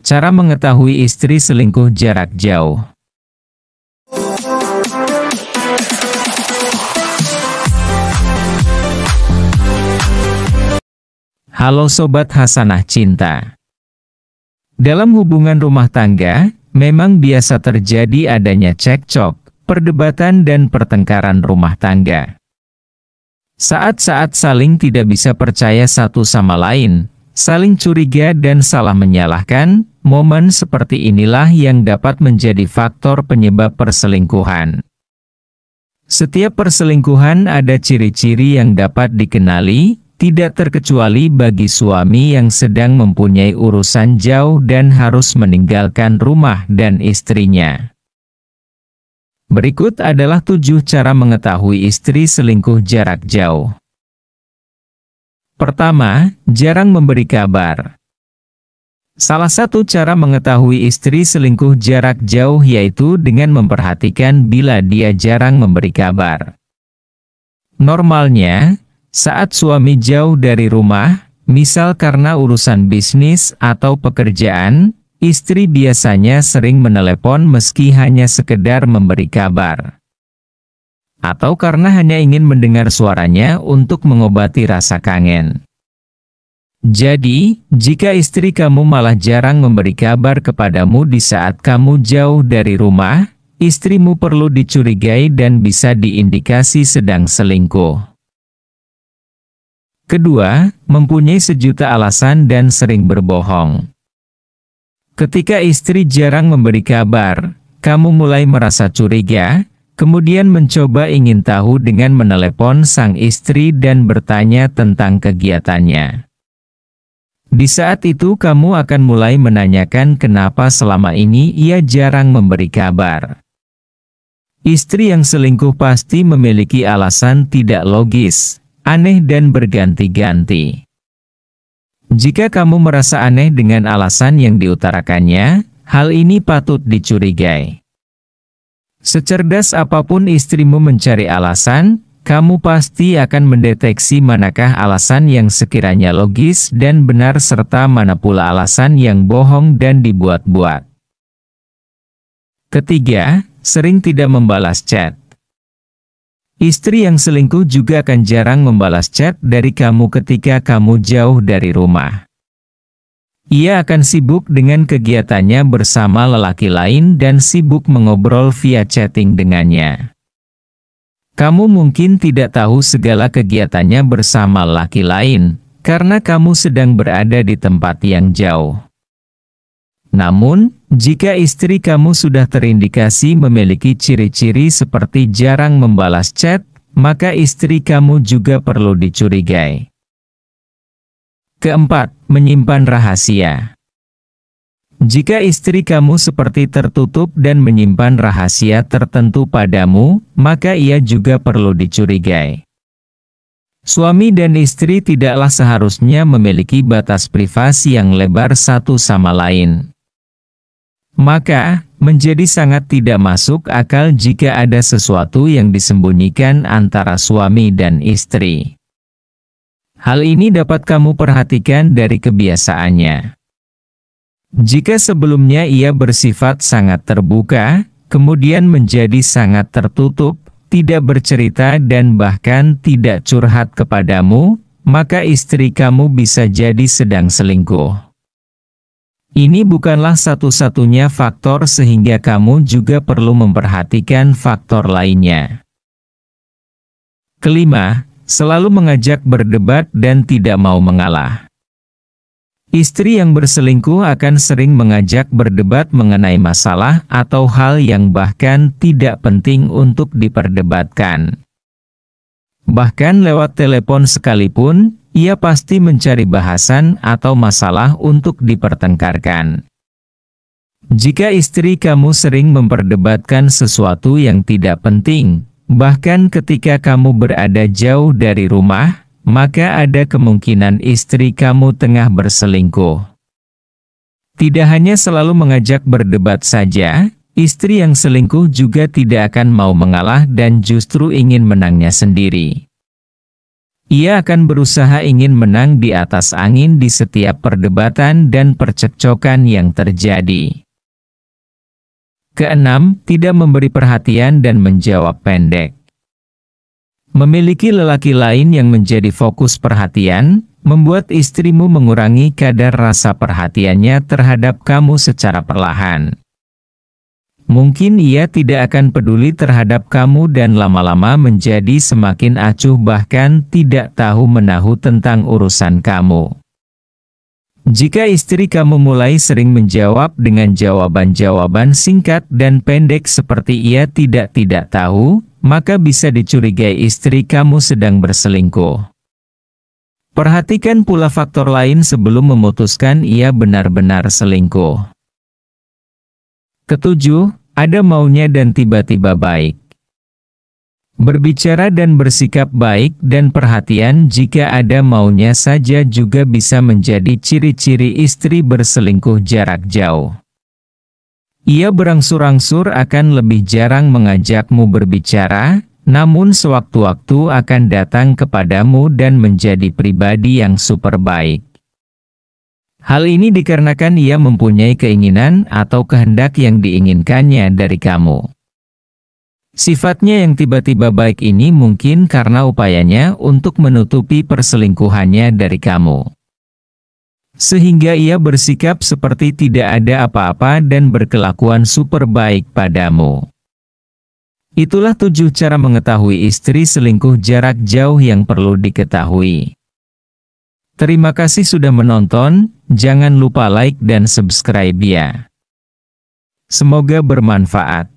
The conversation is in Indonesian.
Cara mengetahui istri selingkuh jarak jauh. Halo Sobat Hasanah Cinta. Dalam hubungan rumah tangga, memang biasa terjadi adanya cekcok, perdebatan dan pertengkaran rumah tangga. Saat-saat saling tidak bisa percaya satu sama lain, saling curiga dan salah menyalahkan, momen seperti inilah yang dapat menjadi faktor penyebab perselingkuhan. Setiap perselingkuhan ada ciri-ciri yang dapat dikenali, tidak terkecuali bagi suami yang sedang mempunyai urusan jauh dan harus meninggalkan rumah dan istrinya. Berikut adalah 7 cara mengetahui istri selingkuh jarak jauh. Pertama, jarang memberi kabar. Salah satu cara mengetahui istri selingkuh jarak jauh yaitu dengan memperhatikan bila dia jarang memberi kabar. Normalnya, saat suami jauh dari rumah, misal karena urusan bisnis atau pekerjaan, istri biasanya sering menelepon meski hanya sekedar memberi kabar. Atau karena hanya ingin mendengar suaranya untuk mengobati rasa kangen. Jadi, jika istri kamu malah jarang memberi kabar kepadamu di saat kamu jauh dari rumah, istrimu perlu dicurigai dan bisa diindikasi sedang selingkuh. Kedua, mempunyai sejuta alasan dan sering berbohong. Ketika istri jarang memberi kabar, kamu mulai merasa curiga, kemudian mencoba ingin tahu dengan menelepon sang istri dan bertanya tentang kegiatannya. Di saat itu kamu akan mulai menanyakan kenapa selama ini ia jarang memberi kabar. Istri yang selingkuh pasti memiliki alasan tidak logis, aneh dan berganti-ganti. Jika kamu merasa aneh dengan alasan yang diutarakannya, hal ini patut dicurigai. Secerdas apapun istrimu mencari alasan, kamu pasti akan mendeteksi manakah alasan yang sekiranya logis dan benar serta mana pula alasan yang bohong dan dibuat-buat. Ketiga, sering tidak membalas chat. Istri yang selingkuh juga akan jarang membalas chat dari kamu ketika kamu jauh dari rumah. Ia akan sibuk dengan kegiatannya bersama lelaki lain dan sibuk mengobrol via chatting dengannya. Kamu mungkin tidak tahu segala kegiatannya bersama laki lain, karena kamu sedang berada di tempat yang jauh. Namun, jika istri kamu sudah terindikasi memiliki ciri-ciri seperti jarang membalas chat, maka istri kamu juga perlu dicurigai. Keempat, menyimpan rahasia. Jika istri kamu seperti tertutup dan menyimpan rahasia tertentu padamu, maka ia juga perlu dicurigai. Suami dan istri tidaklah seharusnya memiliki batas privasi yang lebar satu sama lain. Maka, menjadi sangat tidak masuk akal jika ada sesuatu yang disembunyikan antara suami dan istri. Hal ini dapat kamu perhatikan dari kebiasaannya. Jika sebelumnya ia bersifat sangat terbuka, kemudian menjadi sangat tertutup, tidak bercerita dan bahkan tidak curhat kepadamu, maka istri kamu bisa jadi sedang selingkuh. Ini bukanlah satu-satunya faktor sehingga kamu juga perlu memperhatikan faktor lainnya. Kelima, selalu mengajak berdebat dan tidak mau mengalah. Istri yang berselingkuh akan sering mengajak berdebat mengenai masalah atau hal yang bahkan tidak penting untuk diperdebatkan. Bahkan lewat telepon sekalipun, ia pasti mencari bahasan atau masalah untuk dipertengkarkan. Jika istri kamu sering memperdebatkan sesuatu yang tidak penting, bahkan ketika kamu berada jauh dari rumah, maka ada kemungkinan istri kamu tengah berselingkuh. Tidak hanya selalu mengajak berdebat saja, istri yang selingkuh juga tidak akan mau mengalah dan justru ingin menangnya sendiri. Ia akan berusaha ingin menang di atas angin di setiap perdebatan dan percekcokan yang terjadi. Keenam, tidak memberi perhatian dan menjawab pendek. Memiliki lelaki lain yang menjadi fokus perhatian, membuat istrimu mengurangi kadar rasa perhatiannya terhadap kamu secara perlahan. Mungkin ia tidak akan peduli terhadap kamu dan lama-lama menjadi semakin acuh bahkan tidak tahu-menahu tentang urusan kamu. Jika istri kamu mulai sering menjawab dengan jawaban-jawaban singkat dan pendek seperti ia tidak tahu, maka bisa dicurigai istri kamu sedang berselingkuh. Perhatikan pula faktor lain sebelum memutuskan ia benar-benar selingkuh. Ketujuh, ada maunya dan tiba-tiba baik. Berbicara dan bersikap baik dan perhatian jika ada maunya saja juga bisa menjadi ciri-ciri istri berselingkuh jarak jauh. Ia berangsur-angsur akan lebih jarang mengajakmu berbicara, namun sewaktu-waktu akan datang kepadamu dan menjadi pribadi yang super baik. Hal ini dikarenakan ia mempunyai keinginan atau kehendak yang diinginkannya dari kamu. Sifatnya yang tiba-tiba baik ini mungkin karena upayanya untuk menutupi perselingkuhannya dari kamu. Sehingga ia bersikap seperti tidak ada apa-apa dan berkelakuan super baik padamu. Itulah 7 cara mengetahui istri selingkuh jarak jauh yang perlu diketahui. Terima kasih sudah menonton, jangan lupa like dan subscribe ya. Semoga bermanfaat.